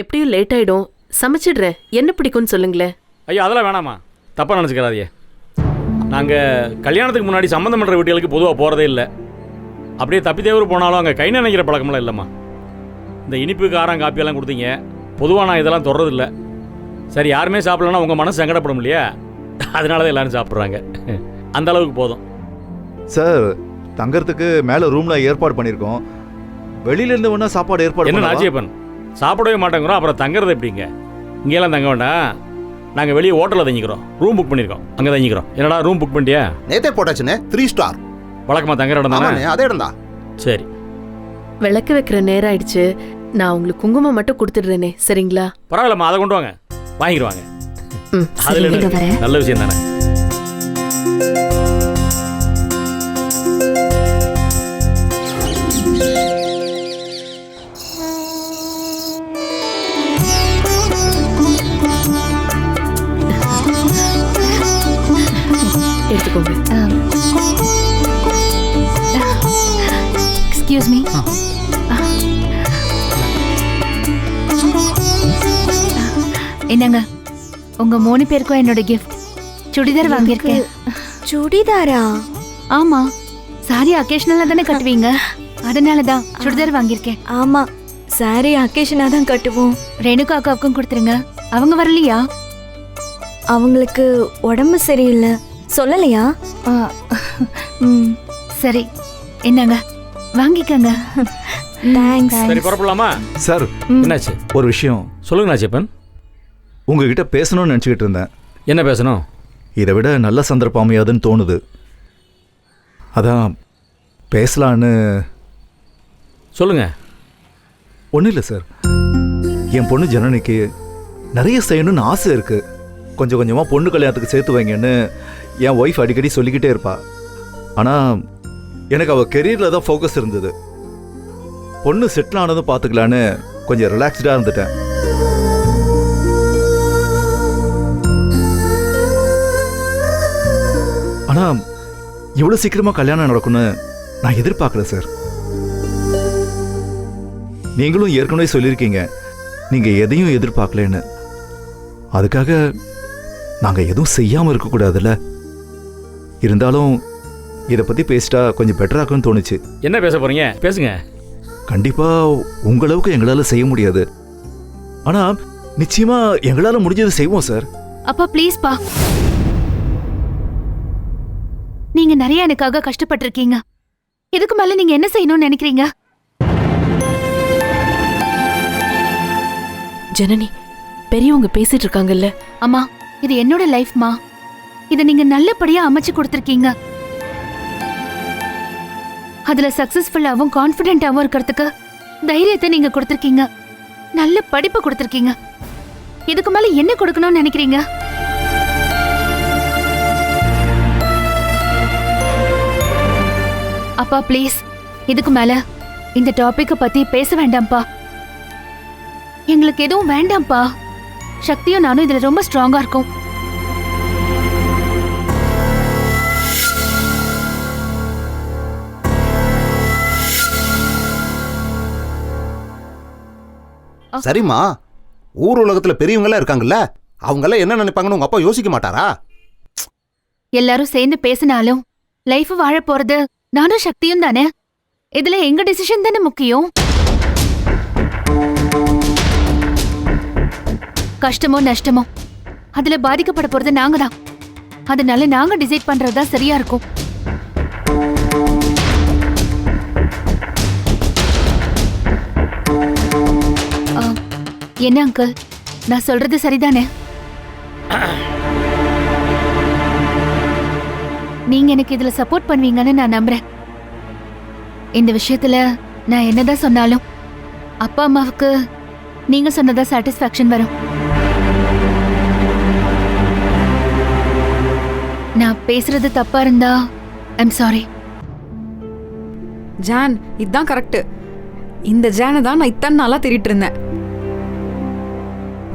எப்படியும் லேட் ஆயிடும். சமைச்சிடுறேன். என்ன பிடிக்கும்னு சொல்லுங்களேன். ஐயா அதெல்லாம் வேணாமா, தப்பாக நினச்சிக்கிறாதியே. நாங்கள் கல்யாணத்துக்கு முன்னாடி சம்மந்தம் பண்ணுற வீட்டுகளுக்கு பொதுவாக போகிறதே இல்லை. அப்படியே தப்பி தேவர் போனாலும் அங்கே கை நினைக்கிற பழக்கமெல்லாம் இல்லைம்மா. இந்த இனிப்பு காரம் காப்பியெல்லாம் கொடுத்தீங்க, பொதுவாக நான் இதெல்லாம் தொடரதில்லை. சரி, யாருமே சாப்பிடலன்னா உங்கள் மனசு சங்கடப்படும் இல்லையா, அதனால தான் எல்லோரும் சாப்பிட்றாங்க. அந்த அளவுக்கு போதும். சார், தங்கறதுக்கு மேலே ரூமில் ஏற்பாடு பண்ணியிருக்கோம். வெளியிலேருந்து வேணா சாப்பாடு ஏற்பாடு என்ன நாச்சியப்பன், சாப்பிடவே மாட்டேங்கிறோம், அப்புறம் தங்குறது எப்படிங்க? இங்கேலாம் தங்க வேண்டாம், நாங்கள் வெளியே ஹோட்டலில் தங்கிக்கிறோம். ரூம் புக் பண்ணியிருக்கோம், அங்கே தங்கிக்கிறோம். என்னடா ரூம் புக் பண்ணிட்டியா? நேத்தே போட்டாச்சுண்ணே, 3 ஸ்டார். வழக்கமாக தங்குற இடம் தானே? அதே இடம் தான். சரி, விளக்கு வைக்கிற நேரம் ஆயிடுச்சு. நான் உங்களுக்கு குங்குமம் மட்டும் கொடுத்துடுறேனே, சரிங்களா? பரவாயில்லம்மா, அதை கொண்டு வாங்க, வாங்கிடுவாங்க. சரி, நல்ல விஷயம் தானே. எடுத்துக்கோங்க. Excuse me. என்னங்க, உங்க 3 பேருக்கும் என்னோட கிஃப்ட் சுடிதார் வாங்கியிருக்கேன். சுடிதாரா? ஆமா, சாரி அக்கேஷனலா தானே கட்டுவீங்க, அதனால தான் சுடிதார் வாங்கியிருக்கேன். ஆமா, சாரி அக்கேஷனா தான் கட்டுவோம். ரேணுகா அக்காவுக்கும் கொடுத்துருங்க. அவங்க வரலையா? அவங்களுக்கு உடம்பு சரியில்லை, சொல்லலையா? சரி, என்னங்க வாங்கிக்கங்க. தேங்க்ஸ். சரி, புறப்படலாமா? சார், என்னாச்சு? ஒரு விஷயம் சொல்லுங்க நாச்சியப்பன். உங்ககிட்ட பேசணும்னு நினச்சிக்கிட்டு இருந்தேன். என்ன பேசணும்? இதை விட நல்ல சந்தர்ப்பம் அமையாதுன்னு தோணுது, அதான் பேசலான்னு. சொல்லுங்க. ஒன்றும் இல்லை சார், என் பொண்ணு ஜனனிக்கு நிறைய செய்யணும்னு ஆசை இருக்கு. கொஞ்சம் கொஞ்சமாக பொண்ணு கல்யாணத்துக்கு சேர்த்து வைங்கன்னு என் ஒய்ஃப் அடிக்கடி சொல்லிக்கிட்டே இருப்பா. ஆனால் எனக்கு அவள் கெரியரில் தான் ஃபோக்கஸ் இருந்தது. பொண்ணு செட்டில் ஆனதும் பார்த்துக்கலான்னு கொஞ்சம் ரிலாக்ஸ்டாக இருந்துட்டேன். ஆனால் இவ்வளோ சீக்கிரமாக கல்யாணம் நடக்கும்னு நான் எதிர்பார்க்கல சார். நீங்களும் ஏற்கனவே சொல்லியிருக்கீங்க நீங்கள் எதையும் எதிர்பார்க்கலன்னு. அதுக்காக நாங்கள் எதுவும் செய்யாமல் இருக்கக்கூடாதுல்ல. இருந்தாலும் இதை பற்றி பேசிட்டா கொஞ்சம் பெட்டராக்குன்னு தோணுச்சு. என்ன பேச போறீங்க? பேசுங்க. கண்டிப்பாக உங்களவுக்கு எங்களால் செய்ய முடியாது, ஆனால் நிச்சயமாக எங்களால் முடிஞ்சது செய்வோம் சார். அப்பா ப்ளீஸ் பா, நீங்க நிறைய எனக்காக கஷ்டப்பட்டிருக்கீங்க. இதுக்கு மேல நீங்க என்ன செய்யணும்னு நினைக்கிறீங்க? ஜனனி, பெரியவங்க பேசிட்டு இருக்காங்கல்ல. அம்மா, இது என்னோட லைஃப்மா. இதை நீங்க நல்லபடியா அமைச்சு கொடுத்திருக்கீங்க. அதுல சக்சஸ்ஃபுல்லாவும் கான்ஃபிடென்ட்டாவும் இருக்கிறதுக்கு தைரியத்தை நீங்க கொடுத்திருக்கீங்க. நல்ல படிப்பு கொடுத்திருக்கீங்க. இதுக்கு மேல என்ன கொடுக்கணும்னு நினைக்கிறீங்க? அப்பா ப்ளீஸ், இதுக்கு மேல இந்த டாபிக்க பத்தி பேச வேண்டாம்ப்பா. எங்களுக்கு எதுவும் வேண்டாம்ப்பா. சக்தியும் நானும் இதுல ரொம்ப ஸ்ட்ராங்கா இருக்கும். சரிம்மா, ஊர் உலகத்துல பெரியவங்க எல்லாம் இருக்காங்கல்ல, அவங்க எல்லாம் என்ன நினைப்பாங்கன்னு உங்க அப்பா யோசிக்க மாட்டாரா? எல்லாரும் சேர்ந்து பேசினாலும் லைஃப் வாழ போறது நானும் சக்தியும் தானே. இதுல எங்க டிசிஷன் தானே முக்கியம். கஷ்டமோ நஷ்டமோ அதுல பாதிக்கப்பட போறது நாங்க தான். அதனால நாங்க டிசைட் பண்றதா சரியா இருக்கும். என்ன அங்கிள், நான் சொல்றது சரிதானே? நீங்க எனக்கு இதுல சப்போர்ட் பண்ணுவீங்கன்னு நான் நம்புறேன். இந்த விஷயத்துல நான் என்னதான் சொன்னாலும் அப்பா அம்மாவுக்கு நீங்க சொன்னதா சாட்டிஸ்ஃபேக்ஷன் வரும். நான் பேசுறது தப்பா இருந்தா ஐம் சாரி. ஜான், இதுதான் கரெக்ட். இந்த ஜானை தான் நான் இத்தனை நாளா தேடிட்டு இருந்தேன்.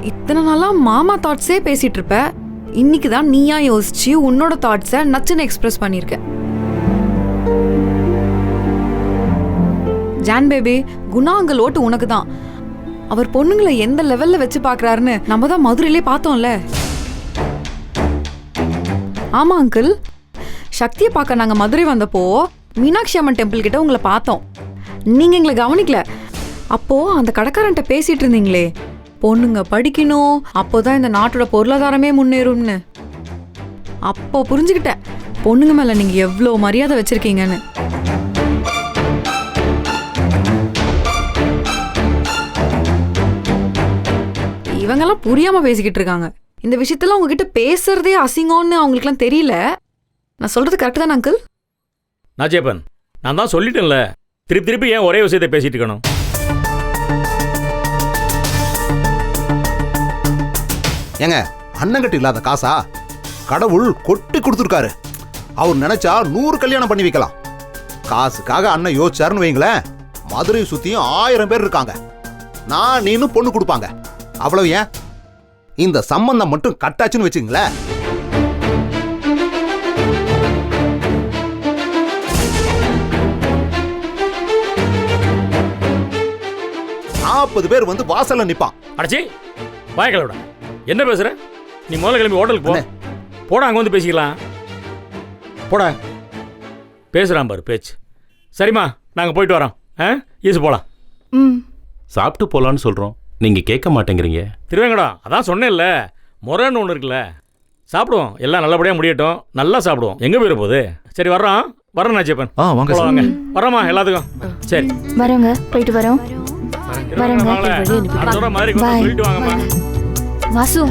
இத்தனை நாளா மாமா தாட்ஸே பேசிட்டு இருப்ப, இன்னைக்கு தான் நீயா யோசிச்சு உன்னோட தாட்ஸை நச்சுன்னு எக்ஸ்பிரஸ் பண்ணியிருக்க. ஜான் பேபி, குணா அங்கிள் ஓட்டு உனக்கு தான். அவர் பொண்ணுங்களை எந்த லெவல்ல வச்சு பாக்குறாருன்னு நம்ம தான் மதுரையிலே பார்த்தோம்ல. ஆமா அங்கிள், சக்தியை பார்க்க நாங்க மதுரை வந்தப்போ மீனாட்சி அம்மன் டெம்பிள் கிட்ட உங்களை பார்த்தோம். நீங்க எங்களை கவனிக்கல. அப்போ அந்த கடைக்காரன்ட்ட பேசிட்டு இருந்தீங்களே, பொண்ணுங்க படிக்கணும், அப்போதான் இந்த நாட்டோட பொருளாதாரமே முன்னேறும்னு. அப்போ புரிஞ்சுக்கிட்டேன் பொண்ணுங்க மேல நீங்க எவ்வளவு மரியாதை வச்சிருக்கீங்கன்னு. இவங்கெல்லாம் புரியாம பேசிக்கிட்டு இருக்காங்க. இந்த விஷயத்தெல்லாம் உங்ககிட்ட பேசுறதே அசிங்கம்னு அவங்களுக்குலாம் தெரியல. நான் சொல்றது கரெக்ட் தானே அங்கிள்? நாச்சியப்பன், நான் தான் சொல்லிட்டேன்ல, திருப்பி திருப்பி ஏன் ஒரே விஷயத்தை பேசிட்டு இருக்கணும்? ஏங்க, அண்ணங்கட்டு இல்லாத காசா கடவுள் கொட்டி கொடுத்துருக்காரு. அவர் நினைச்சா 100 கல்யாணம் பண்ணி வைக்கலாம். காசுக்காக அண்ணன் யோசிச்சாருன்னு வைங்களேன், மதுரை சுத்தியும் 1000 பேர் இருக்காங்க. நான் நீனும் பொண்ணு கொடுப்பாங்க. அவ்வளவு ஏன், இந்த சம்பந்தம் மட்டும் கட்டாச்சுன்னு வச்சுங்களேன், 40 பேர் வந்து வாசல்ல நிப்பான். அடச்சி வாய்க்கலோட என்ன பேசுற? நீ முதல்ல கிளம்பி ஹோட்டலுக்கு போ. போடா, அங்கே வந்து பேசிக்கலாம். போடா, பேசுகிறான் பாரு பேச்சு. சரிம்மா, நாங்கள் போயிட்டு வரோம். ஈஸு போகலாம். சாப்பிட்டு போகலான்னு சொல்கிறோம், நீங்கள் கேட்க மாட்டேங்கிறீங்க. திருவேங்கடம், அதான் சொன்னேன்ல, முறைன்னு ஒன்று இருக்குல்ல. சாப்பிடுவோம், எல்லாம் நல்லபடியாக முடியட்டும். நல்லா சாப்பிடுவோம். எங்கே போயிட போகுது? சரி, வர்றோம். வரேன் நாச்சியப்பன். வாங்க வாங்க. வரோம்மா எல்லாத்துக்கும். சரி, வரோங்க, போயிட்டு வரோம். வரேங்க. அடுத்த தடவை மாதிரி கொஞ்சம் சொல்லிட்டு வாங்கம்மா. வாசு,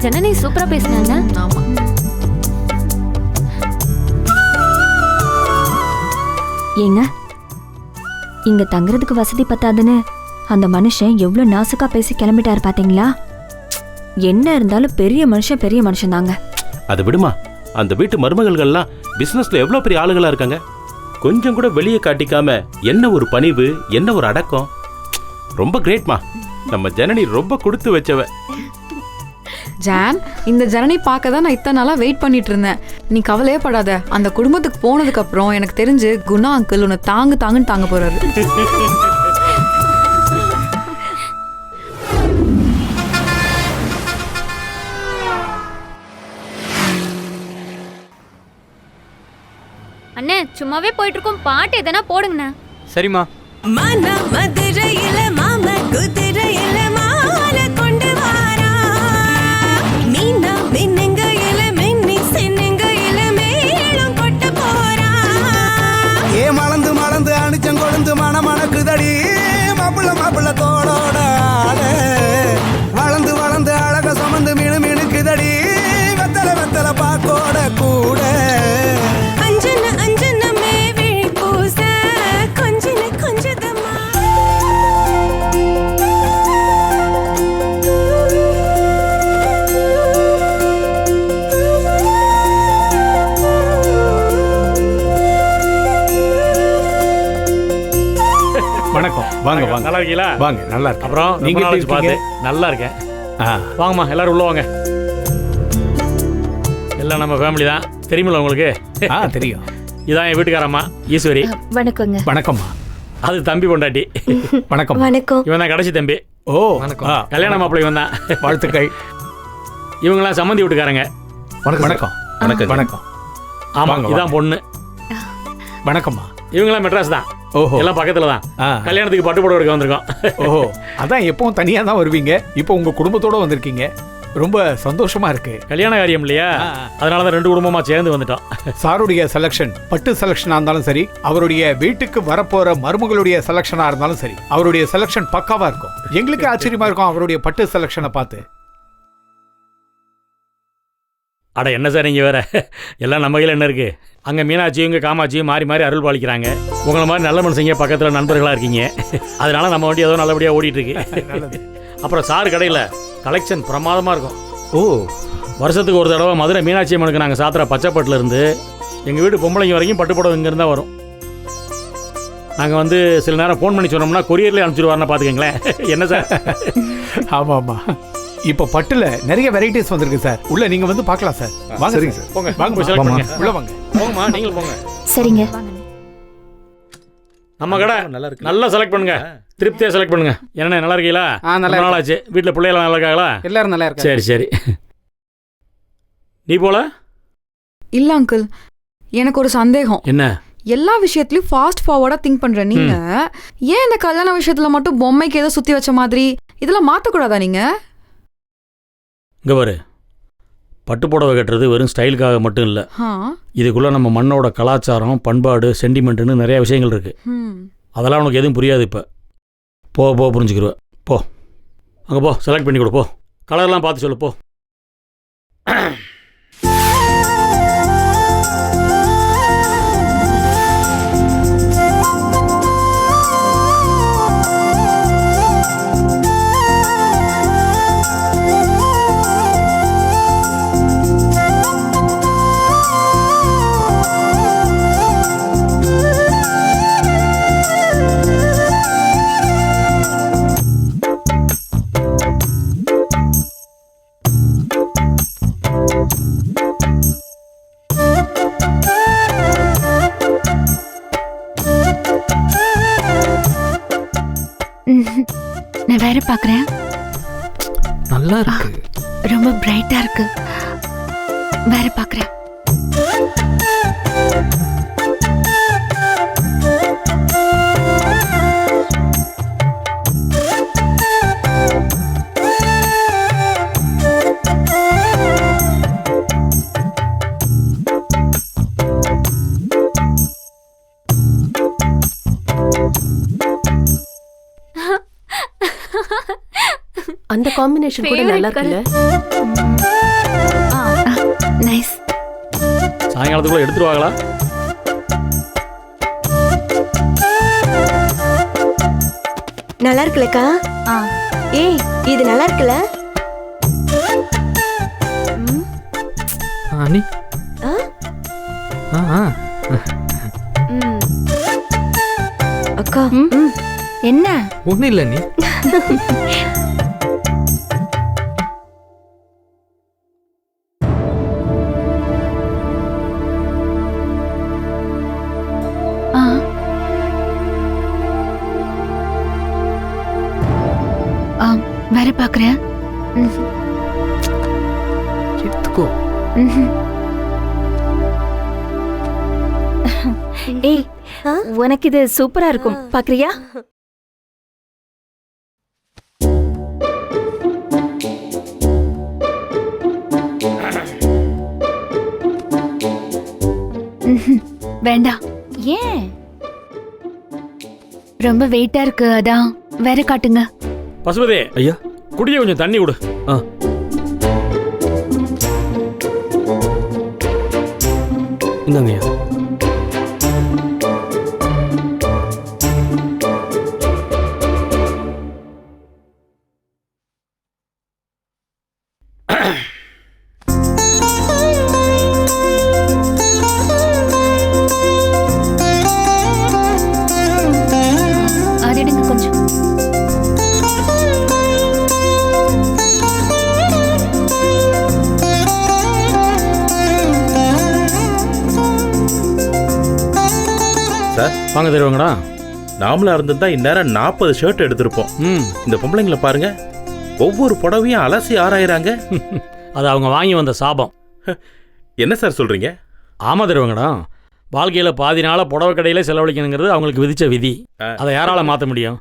ஜனனி சூப்பரா பேசினாங்க. ஆமா. ஏங்க, இங்க தங்குறதுக்கு வசதி பத்தாதுன்னு அந்த மனுஷன் எவ்வளவு நாசுக்கா பேசி கிளம்பிட்டாரு பாத்தீங்களா? என்ன இருந்தாலும் பெரிய மனுஷன் தாங்க. அதை விடுமா, அந்த வீட்டு மருமகள்கள்லாம் பிஸ்னஸில் எவ்வளோ பெரிய ஆளுகளாக இருக்காங்க. கொஞ்சம் கூட வெளியே காட்டிக்காம என்ன ஒரு பணிவு, என்ன ஒரு அடக்கம். ரொம்ப கிரேட்மா. நம்ம ஜனனி ரொம்ப கொடுத்து வச்சவ. ஜான், இந்த ஜனனி பார்க்க தான் நான் இத்தனை நாளாக வெயிட் பண்ணிட்டு இருந்தேன். நீ கவலையே படாத. அந்த குடும்பத்துக்கு போனதுக்கு அப்புறம் எனக்கு தெரிஞ்சு குணா அங்கிள் உன்னை தாங்குன்னு தாங்க போறாரு. அண்ணே, சும்மாவே போயிட்டு இருக்கோம், பாட்டு எதனா போடுங்கண்ணே. சரிம்மா. மதுரையில மாம குதிரையில மால கொண்டு வாரா, மீனா மின்னுங்கையில மின்னி சின்னுங்கையில மேலும் கொட்ட போறா. ஏ மலந்து மலந்து அணிச்சம் கொழுந்து மணக்குதடி மாப்பிள்ள தோளோட ஆட, வளர்ந்து வளர்ந்து அழக சுமந்து மினுக்குதடி வெத்தல பாக்கோட கூட. வணக்கம். வாங்க வாங்க. நல்லா இருக்கீங்களா? வாங்க, நல்லா இருக்கு. அப்புறம் நீங்க நீங்க எப்படி பார்த்து இருக்கீங்க? நல்லா இருக்கேன். வாங்கம்மா, எல்லாரும் உள்ள வாங்க. எல்லாம் நம்ம ஃபேமிலி தான், தெரியுமில்ல உங்களுக்கு? தெரியும். இதான் என் வீட்டுக்காரம்மா ஈஸ்வரி. வணக்கங்க. வணக்கம்மா. அது தம்பி பொண்டாட்டி. வணக்கம். வணக்கம். இவன் தான் கடைசி தம்பி. ஓ, வணக்கம். கல்யாண மாப்பிள்ளை இவன் தான். வாழ்த்துக்கள். இவங்களாம் சம்மந்தி வீட்டுக்காரங்க. வணக்கம். வணக்கம். வணக்கம். வணக்கம். ஆமாம், இதான் பொண்ணு. வணக்கம்மா. இவங்களாம் மெட்ராஸ் தான். ஓஹோ, எல்லாம் பக்கத்துல தான். கல்யாணத்துக்கு பட்டு புடவை எடுக்க வந்திருக்கோம். ஓஹோ, அதான் எப்பவும் தனியா தான் வருவீங்க, இப்போ உங்க குடும்பத்தோட வந்திருக்கீங்க. ரொம்ப சந்தோஷமா இருக்கு. கல்யாண காரியம் இல்லையா, அதனாலதான் 2 குடும்பமா சேர்ந்து வந்துட்டோம். சாருடைய செலக்ஷன் பட்டு செலக்ஷனா இருந்தாலும் சரி, அவருடைய வீட்டுக்கு வரப்போற மருமகளுடைய செலக்ஷனா இருந்தாலும் சரி, அவருடைய செலக்ஷன் பக்காவா இருக்கும். எங்களுக்கு ஆச்சரியமா இருக்கும் அவருடைய பட்டு செலக்ஷனை பார்த்து. அட என்ன சார், நீங்க வேற எல்லாம் நம்ம கையில் என்ன இருக்கு? அங்க மீனாட்சியும் இங்க காமாட்சியும் மாறி மாறி அருள் பாலிக்கிறாங்க. உங்களை மாதிரி நல்ல மனுஷங்க பக்கத்துல நண்பர்களா இருக்கீங்க. அதனால நம்ம வண்டி ஏதோ நல்லபடியா ஓடிட்டு இருக்கு. அப்புறம் சார் கடையில் கலெக்ஷன் பிரமாதமாக இருக்கும். ஓ, வருஷத்துக்கு ஒரு தடவை மதுரை மீனாட்சி அம்மனுக்கு நாங்கள் சாத்திர பச்சைப்பட்டில் இருந்து எங்கள் வீட்டு பொம்பளைங்க வரைக்கும் பட்டுப்படம் இங்கேருந்து தான் வரும். நாங்கள் வந்து சில நேரம் ஃபோன் பண்ணி சொன்னோம்னா கொரியர்லேயே அனுப்பிச்சிடுவாருன்னு பார்த்துக்கங்களேன். என்ன சார்? ஆமாம் ஆமாம். இப்போ பட்டுல நிறைய வெரைட்டிஸ் வந்திருக்கு சார். உள்ள நீங்க வந்து பார்க்கலாம் சார். வாங்க. சரிங்க சார், போங்க. வாங்க, போய் செலக்ட் பண்ணுங்க. உள்ள வாங்க. போங்கம்மா, நீங்களும் போங்க. சரிங்க. நம்ம கடை நல்லா இருக்கு. நல்லா செலக்ட் பண்ணுங்க, திருப்தியா செலக்ட் பண்ணுங்க. என்ன நல்லா இருக்கீங்களா? நல்லா ரொம்ப நாளாச்சு. வீட்டில் பிள்ளைகள் நல்லா இருக்காங்களா? எல்லாரும் நல்லா இருக்கு. சரி சரி. நீ போல? இல்ல அங்கிள், எனக்கு ஒரு சந்தேகம். என்ன? எல்லா விஷயத்துலயும் ஃபாஸ்ட் ஃபார்வர்டா திங்க் பண்ற நீங்க ஏன் இந்த கல்யாண விஷயத்துல மட்டும் பொம்மைக்கு ஏதோ சுத்தி வச்ச மாதிரி இதெல்லாம் மாத்தக்கூடாதா நீங்க? இங்க பாரு, பட்டு புடவை கட்டுறது வெறும் ஸ்டைலுக்காக மட்டும் இல்லை. இதுக்குள்ளே நம்ம மண்ணோட கலாச்சாரம், பண்பாடு, சென்டிமெண்ட்டுன்னு நிறைய விஷயங்கள் இருக்குது. அதெல்லாம் உனக்கு எதுவும் புரியாது. இப்போ போ புரிஞ்சுக்கிடுவேன். போ அங்கே போ, செலக்ட் பண்ணி கொடு. போ, கலர்லாம் பார்த்து சொல்லு. போ. நான் வேற பாக்குறேன். நல்லா இருக்கு. ரொம்ப பிரைட்டா இருக்கு. வேற பாக்குறேன். அந்த காம்பினேஷன் கூட நல்லா இருக்குல்ல? நைஸ். சாயங்காலத்துக்குள்ள எடுத்துருவாங்களா? நல்லா இருக்குல்லக்கா? ஏய், இது நல்லா இருக்குல்ல? அண்ணி. அக்கா, என்ன? ஒன்றும் இல்லை நீ. வேற பாக்குறேன். எடுத்துக்கோ. ஏய், உனக்கு இது சூப்பரா இருக்கும், பாக்குறியா? வேண்டாம். ஏன்? ரொம்ப வெயிட்டா இருக்கு, அதான். வேற காட்டுங்க. பசுபதி ஐயா, குடிய கொஞ்சம் தண்ணி கொடு. இந்தாங்க ஐயா. அது எடுங்க கொஞ்சம். சார், வாங்க தருவாங்கடா. நாமளா இருந்திருந்தா இந்நேரம் 40 ஷர்ட் எடுத்திருப்போம். இந்த பொம்பளைங்களை பாருங்க, ஒவ்வொரு புடவையும் அலசி ஆராயிறாங்க. அது அவங்க வாங்கி வந்த சாபம். என்ன சார் சொல்றீங்க? ஆமா தருவாங்கடா. வாழ்க்கையில் பாதி நாளாக புடவை கடையில் செலவழிக்கணுங்கிறது அவங்களுக்கு விதிச்ச விதி. அதை யாரால மாற்ற முடியும்?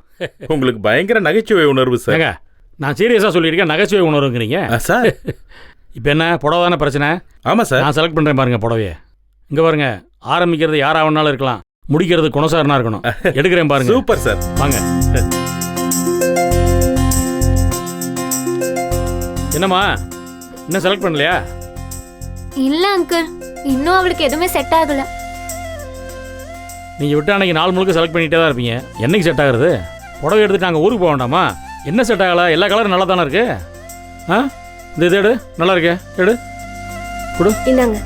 உங்களுக்கு பயங்கர நகைச்சுவை உணர்வு சார். ஏங்க, நான் சீரியஸாக சொல்லியிருக்கேன், நகைச்சுவை உணர்வுங்கிறீங்க சார். இப்போ என்ன, புடவை தானே பிரச்சனை? ஆமாம் சார். நான் செலக்ட் பண்ணுறேன் பாருங்க புடவையை. இங்கே பாருங்க, ஆரம்பிக்கிறது யாராக வேணாலும் இருக்கலாம், முடிக்கிறது குணசாரனா இருக்கணும். எடுக்கிறேன் பாருங்க. Super sir. வாங்க. என்னம்மா, இன்னும் செலக்ட் பண்ணலையா? இல்ல அங்கிள், இன்னும் அவளுக்கு எதுவுமே செட் ஆகல. நீங்கள் விட்டு அன்னைக்கு நாள் முழுக்க செலக்ட் பண்ணிகிட்டே தான் இருப்பீங்க. என்னைக்கு செட் ஆகுறது? புடவை எடுத்துட்டு நாங்கள் ஊருக்கு போக வேண்டாமா? என்ன செட் ஆகலை? எல்லா கலரும் நல்லா தானே இருக்கு. இந்த இது எடு, நல்லா இருக்கு, எடு கொடு. இந்தாங்க.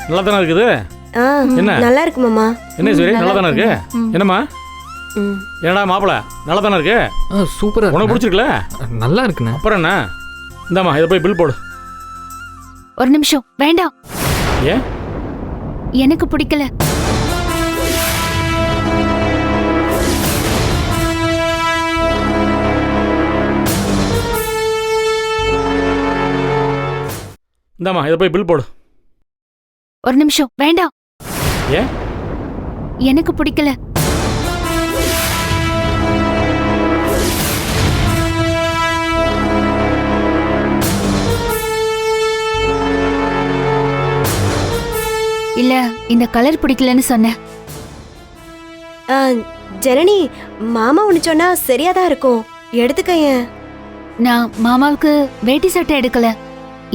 நல்லா தானே இருக்குது. என்ன நல்லா இருக்கு மாமா. என்ன சரி, நல்லா தானே இருக்கு. என்னம்மா, என்னடா மாப்பிள, நல்லா தானே இருக்கு? சூப்பரா. உனக்கு பிடிச்சிருக்குல்ல? நல்லா இருக்குண்ணே. அப்புறம் என்ன, இந்தாம்மா இதை போய் பில் போடு. ஒரு நிமிஷம். வேண்டாம். ஏன்? எனக்கு பிடிக்கல. இந்தாம்மா இதை போய் பில் போடு. ஒரு நிமிஷம், வேண்டாம். ஏன்? எனக்கு பிடிக்கல. இல்ல, இந்த கலர் பிடிக்கலன்னு சொன்னேன். ஜனனி, மாமா ஒன்று சொன்னா சரியாதான் இருக்கும், எடுத்துக்க. நான் மாமாவுக்கு வேட்டி சட்டை எடுக்கல,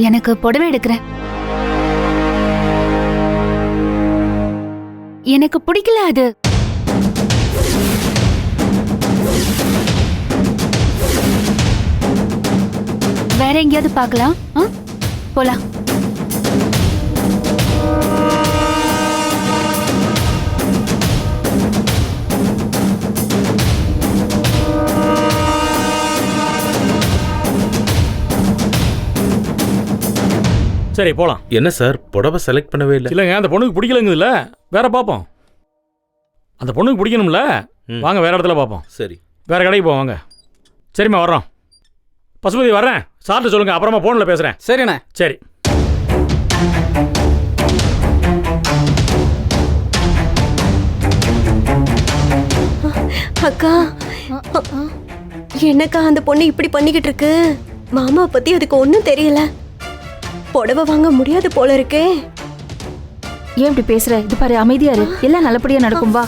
எனக்கு புடவை எடுக்கிறேன். எனக்கு பிடிக்கல அது. வேற எங்கேயாவது பார்க்கலாம். போலாம். சரி போலாம். என்ன சார் புடவை செலக்ட் பண்ணவே இல்லை? இல்லைங்க, அந்த பொண்ணுக்கு பிடிக்கலங்குதுல்ல, வேற பார்ப்போம். அந்த பொண்ணுக்கு பிடிக்கணும்ல, வாங்க வேற இடத்துல பார்ப்போம். சரி, வேற கடைக்கு போவோம் வாங்க. சரிம்மா வர்றோம். பசுபதி வர்றேன், சார்ட்ட சொல்லுங்க, அப்புறமா ஃபோனில் பேசுகிறேன். சரிண்ணே. சரி. அக்கா, என்னக்கா அந்த பொண்ணு இப்படி பண்ணிக்கிட்டு இருக்கு? மாமா பத்தி அதுக்கு ஒன்றும் தெரியல. புடவை வாங்க முடியாது போல இருக்கே. ஏன் இப்படி பேசுற? இது பாரு, அமைதியா இரு, எல்லாம் நல்லபடியா நடக்கும். வா.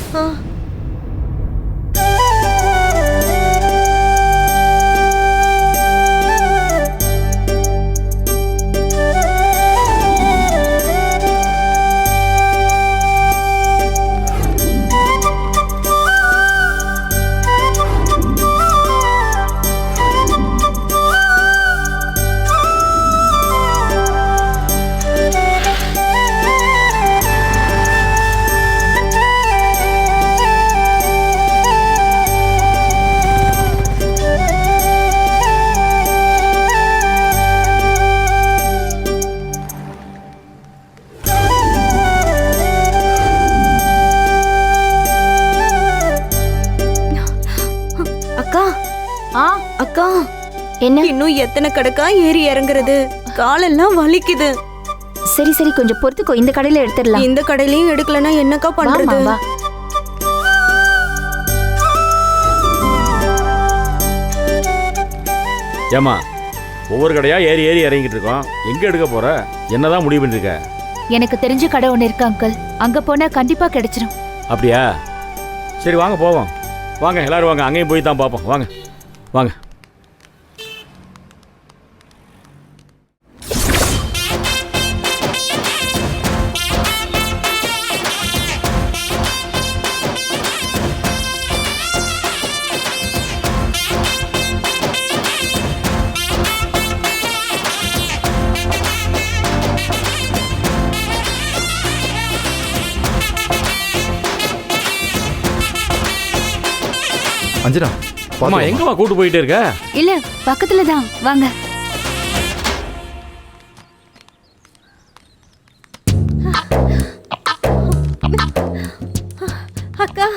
அக்கா, என்ன? இன்னும் எத்தனை கடைக்கா ஏறி இறங்குறது? காலெல்லாம் வலிக்குது. சரி சரி, கொஞ்சம் பொறுத்துக்கோ, இந்த கடையில எடுத்துடலாம். இந்த கடையிலயும் எடுக்கலன்னா என்னக்கா பண்றது? வா. ஏமா, ஒவ்வொரு கடையா ஏறி ஏறி இறங்கிட்டு இருக்கோம். எங்க எடுக்க போற? என்னதான் முடிவு பண்ணிருக்க? எனக்கு தெரிஞ்ச கடை ஒன்று இருக்கு அங்கிள், அங்க போனா கண்டிப்பா கிடைச்சிரும். அப்படியா? சரி வாங்க போவோம். வாங்க எல்லாரும் வாங்க, அங்கேயும் போய் தான் பார்ப்போம். வாங்க வாங்க. அஞ்சனா, அம்மா எங்கம்மா கூட்டு போயிட்டே இருக்க? இல்ல, பக்கத்துல தான், வாங்க. அக்கா,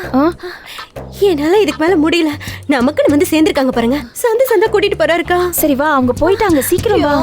என்னால இதுக்கு மேல முடியல. நமக்குன்னு வந்து சேர்ந்திருக்காங்க பாருங்க. சந்தா கூட்டிட்டு போறாருக்கா. சரி வா, அவங்க போயிட்டாங்க, சீக்கிரம் வா.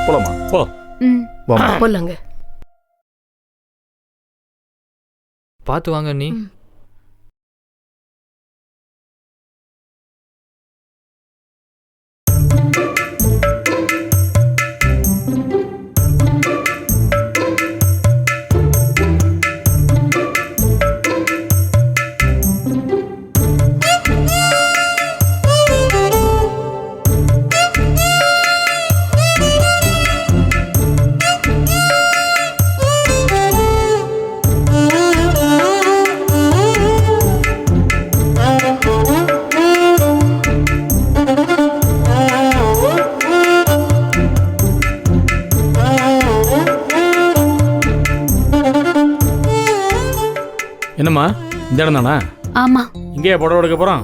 போலாமா? போ. வாமா. போலாங்க. பார்த்து வாங்க நீ. என்னம்மா இந்த இடம் தானா? ஆமா. இங்கேயே புடவை எடுக்க போகிறோம்?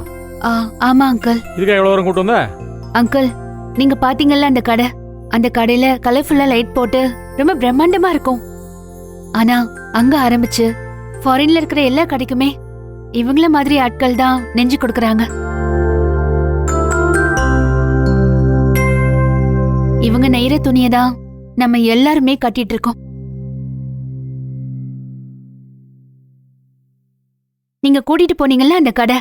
ஆமா அங்கிள். இதுக்காக எவ்வளோ தூரம் கூட்டு வந்த? அங்கிள், நீங்க பாத்தீங்கல்ல அந்த கடை, அந்த கடையில கலர்ஃபுல்லா லைட் போட்டு ரொம்ப பிரம்மாண்டமா இருக்கும். ஆனா அங்க ஆரம்பிச்சு ஃபாரின்ல இருக்கிற எல்லா கடைக்குமே இவங்கள மாதிரி ஆட்கள் தான் நெஞ்சு கொடுக்கறாங்க. இவங்க நெய்ற துணியை தான் நம்ம எல்லாருமே கட்டிட்டு இருக்கோம். நீங்க கூட்டிட்டு போனீங்கல்ல அந்த கடை,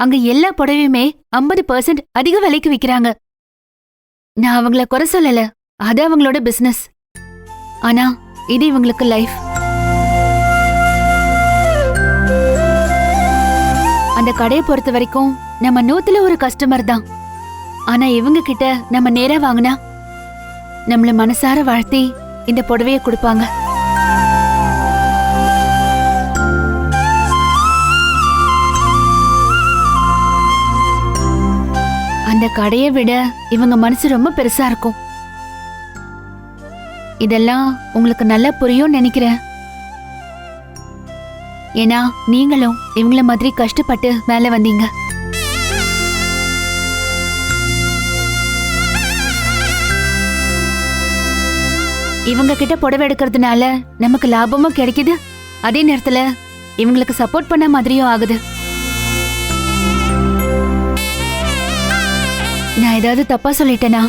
அங்க எல்லா புடவையுமே 50% அதிக விலைக்கு விக்கிறாங்க. நான் அவங்கள குறை சொல்லல, அது அவங்களோட பிசினஸ். ஆனா இது இவங்களுக்கு லைஃப். அந்த கடையை பொறுத்த வரைக்கும் நம்ம 100ல ஒரு கஸ்டமர் தான். ஆனா இவங்க கிட்ட நம்ம நேரா வாங்கினா நம்மள மனசார வாழ்த்தி இந்த புடவைய கொடுப்பாங்க. அந்த கடையை விட இவங்க மனசு ரொம்ப பெருசா இருக்கும். இதெல்லாம் உங்களுக்கு நல்லா புரியும் நினைக்கிறேன். ஏன்னா நீங்களும் இவங்கள மாதிரி கஷ்டப்பட்டு மேல வந்தீங்க. இவங்க கிட்ட புடவை எடுக்கிறதுனால நமக்கு லாபமும் கிடைக்குது, அதே நேரத்துல இவங்களுக்கு சப்போர்ட் பண்ண மாதிரியும் ஆகுது. நான் ஏதாவது தப்பா சொல்லிட்டேனா?